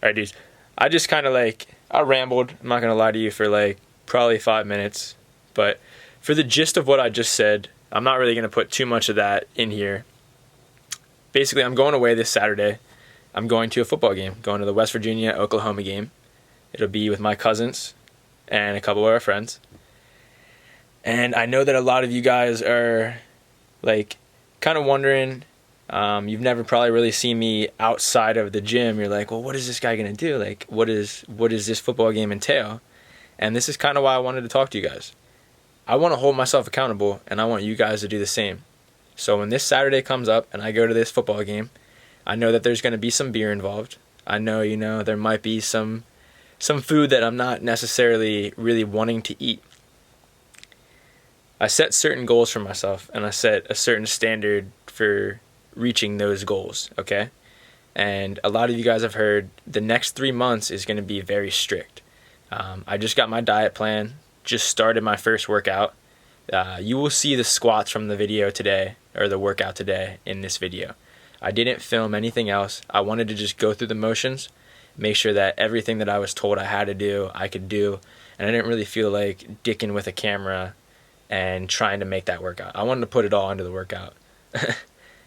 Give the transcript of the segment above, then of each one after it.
All right, dudes. I just kind of I rambled. I'm not going to lie to you for probably 5 minutes. But for the gist of what I just said, I'm not really going to put too much of that in here. Basically, I'm going away this Saturday. I'm going to a football game, going to the West Virginia-Oklahoma game. It'll be with my cousins and a couple of our friends. And I know that a lot of you guys are kind of wondering. You've never probably really seen me outside of the gym. You're like, well, what is this guy going to do? What does this football game entail? And this is kind of why I wanted to talk to you guys. I want to hold myself accountable, and I want you guys to do the same. So when this Saturday comes up and I go to this football game, I know that there's going to be some beer involved. I know, there might be some food that I'm not necessarily really wanting to eat. I set certain goals for myself, and I set a certain standard for reaching those goals, okay? And a lot of you guys have heard the next 3 months is going to be very strict. I just got my diet plan, just started my first workout. You will see the squats from the video today, or the workout today, in this video. I didn't film anything else. I wanted to just go through the motions, make sure that everything that I was told I had to do, I could do, and I didn't really feel like dicking with a camera and trying to make that workout. I wanted to put it all into the workout.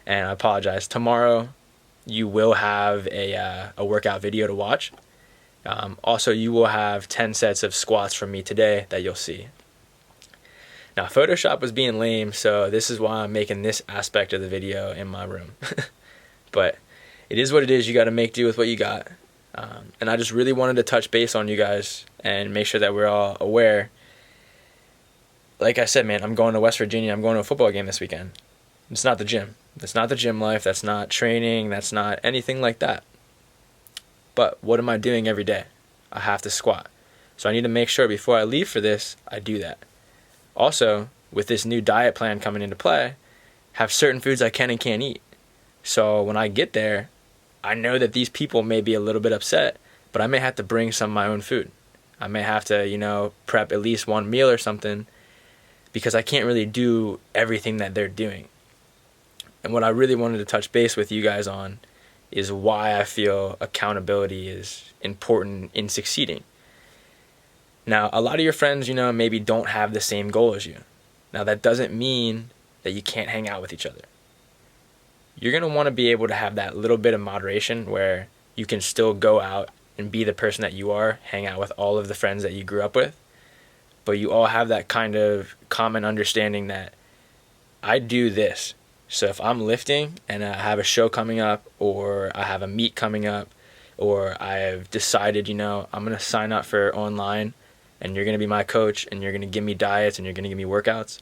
And I apologize. Tomorrow, you will have a workout video to watch. Also, you will have 10 sets of squats from me today that you'll see. Now, Photoshop was being lame, so this is why I'm making this aspect of the video in my room. But it is what it is. You got to make do with what you got. And I just really wanted to touch base on you guys and make sure that we're all aware. Like I said, man, I'm going to West Virginia. I'm going to a football game this weekend. It's not the gym. That's not the gym life. That's not training. That's not anything like that. But what am I doing every day? I have to squat. So I need to make sure before I leave for this, I do that. Also, with this new diet plan coming into play, have certain foods I can and can't eat. So when I get there, I know that these people may be a little bit upset, but I may have to bring some of my own food. I may have to, prep at least one meal or something, because I can't really do everything that they're doing. And what I really wanted to touch base with you guys on is why I feel accountability is important in succeeding. Now, a lot of your friends, maybe don't have the same goal as you. Now, that doesn't mean that you can't hang out with each other. You're going to want to be able to have that little bit of moderation where you can still go out and be the person that you are, hang out with all of the friends that you grew up with, but you all have that kind of common understanding that I do this. So if I'm lifting and I have a show coming up, or I have a meet coming up, or I've decided, I'm going to sign up for online and you're going to be my coach and you're going to give me diets and you're going to give me workouts,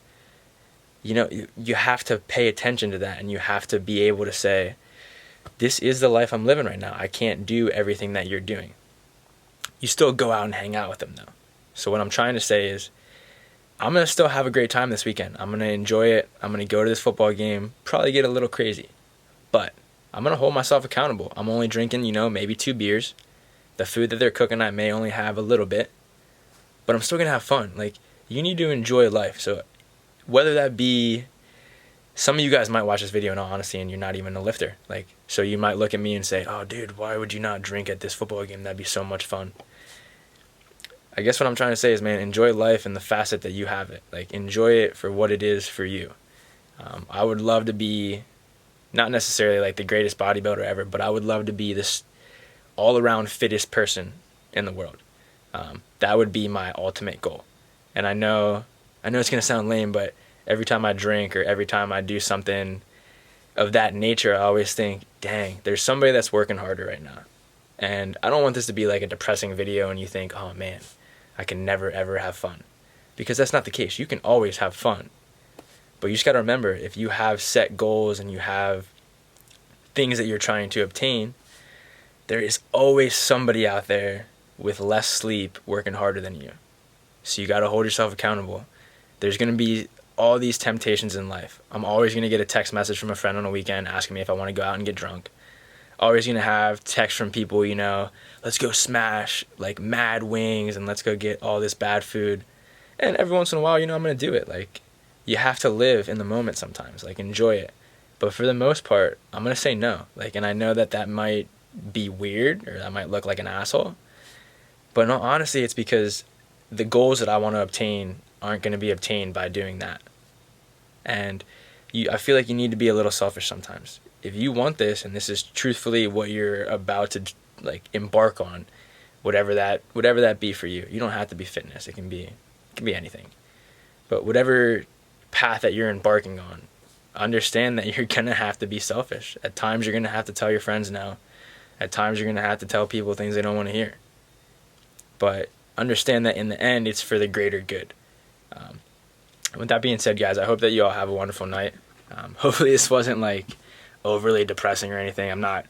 you have to pay attention to that, and you have to be able to say, this is the life I'm living right now. I can't do everything that you're doing. You still go out and hang out with them though. So what I'm trying to say is, I'm going to still have a great time this weekend. I'm going to enjoy it. I'm going to go to this football game, probably get a little crazy. But I'm going to hold myself accountable. I'm only drinking, maybe 2 beers. The food that they're cooking, I may only have a little bit. But I'm still going to have fun. You need to enjoy life. So whether that be, some of you guys might watch this video in all honesty and you're not even a lifter. So you might look at me and say, oh, dude, why would you not drink at this football game? That'd be so much fun. I guess what I'm trying to say is, man, enjoy life in the facet that you have it. Enjoy it for what it is for you. I would love to be, not necessarily the greatest bodybuilder ever, but I would love to be this all-around fittest person in the world. That would be my ultimate goal. And I know it's going to sound lame, but every time I drink or every time I do something of that nature, I always think, dang, there's somebody that's working harder right now. And I don't want this to be a depressing video and you think, oh man, I can never ever have fun. Because that's not the case. You can always have fun. But you just got to remember, if you have set goals and you have things that you're trying to obtain, there is always somebody out there with less sleep working harder than you. So you got to hold yourself accountable. There's going to be all these temptations in life. I'm always going to get a text message from a friend on a weekend asking me if I want to go out and get drunk. Always going to have texts from people, let's go smash mad wings and let's go get all this bad food. And every once in a while, I'm going to do it. You have to live in the moment sometimes, enjoy it. But for the most part, I'm going to say no. And I know that might be weird or I might look like an asshole. But in all honesty, it's because the goals that I want to obtain aren't going to be obtained by doing that. And I feel like you need to be a little selfish sometimes. If you want this, and this is truthfully what you're about to like embark on, whatever that be for you. You don't have to be fitness. It can be anything. But whatever path that you're embarking on, understand that you're going to have to be selfish. At times you're going to have to tell your friends no. At times you're going to have to tell people things they don't want to hear. But understand that in the end, it's for the greater good. With that being said, guys, I hope that you all have a wonderful night. Hopefully this wasn't like overly depressing or anything. I'm not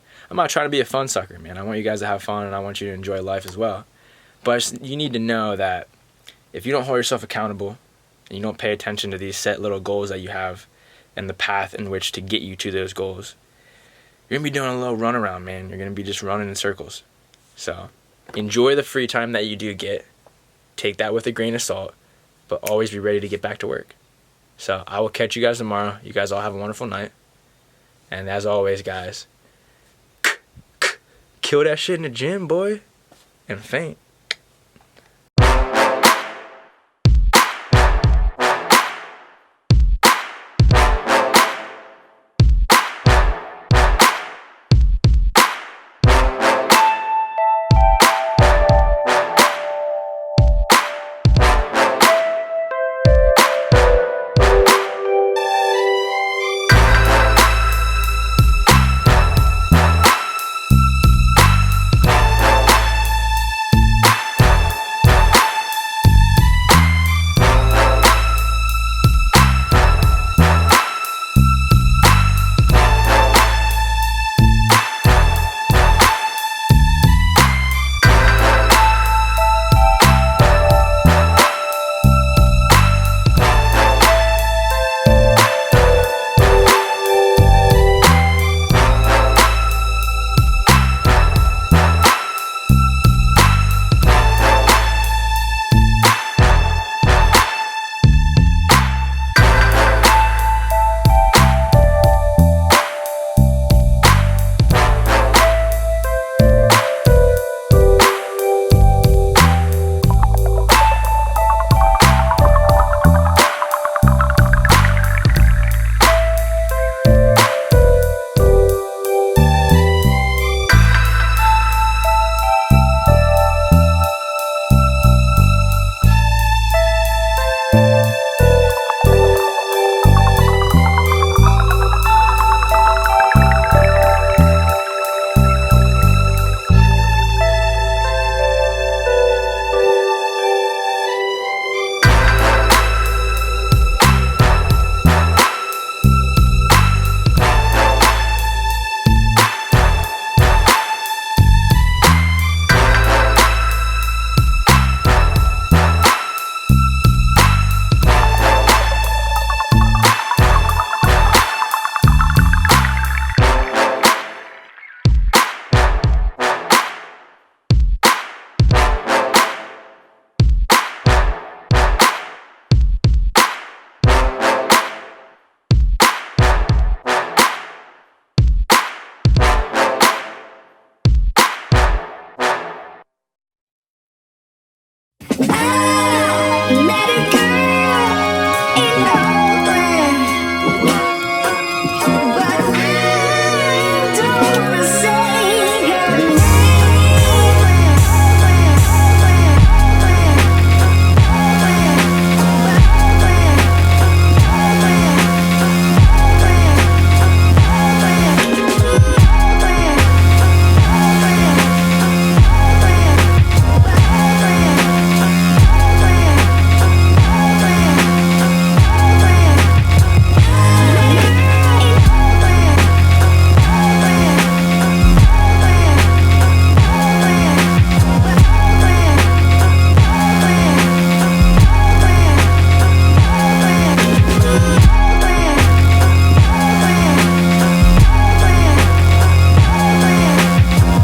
trying to be a fun sucker, man. I want you guys to have fun and I want you to enjoy life as well. But you need to know that if you don't hold yourself accountable and you don't pay attention to these set little goals that you have and the path in which to get you to those goals, you're going to be doing a little runaround, man. You're going to be just running in circles. So enjoy the free time that you do get. Take that with a grain of salt, but always be ready to get back to work. So I will catch you guys tomorrow. You guys all have a wonderful night. And as always, guys, kill that shit in the gym, boy, and faint.